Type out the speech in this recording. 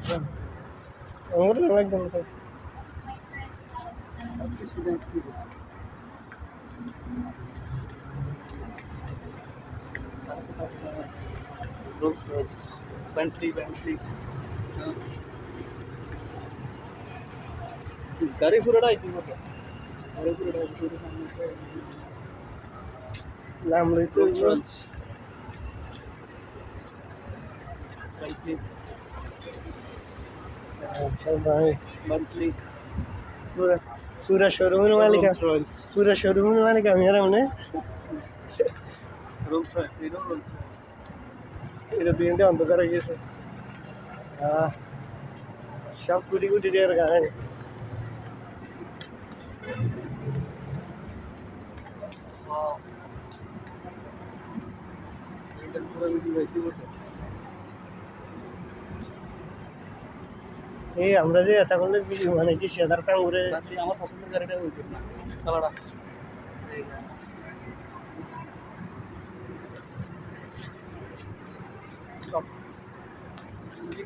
আমার তো একদম তো রোলস রয়েস বেন্টলি গাড়ি পুরোটাই তুই মতো গাড়ি পুরোটাই নাম লইতে রোলস রয়েস বেন্টলি বেন্টলি পুরা পুরা শোরুমের মালিক রোলস রয়েস পুরা শোরুমের মালিক আমি আর মানে রোলস রয়েস এটা রোলস রয়েস এটা দুই দিন অন্ধকার হয়ে গেছে সব কোটি কোটি টাকার গাড়ি এটা পুরো ভিডিও দেখতে বসে এই আমরা যে এত করলে মানে কি সেদার টাঙ্গুরে আমার পছন্দের গাড়িটা ওই না কালারটা স্টপ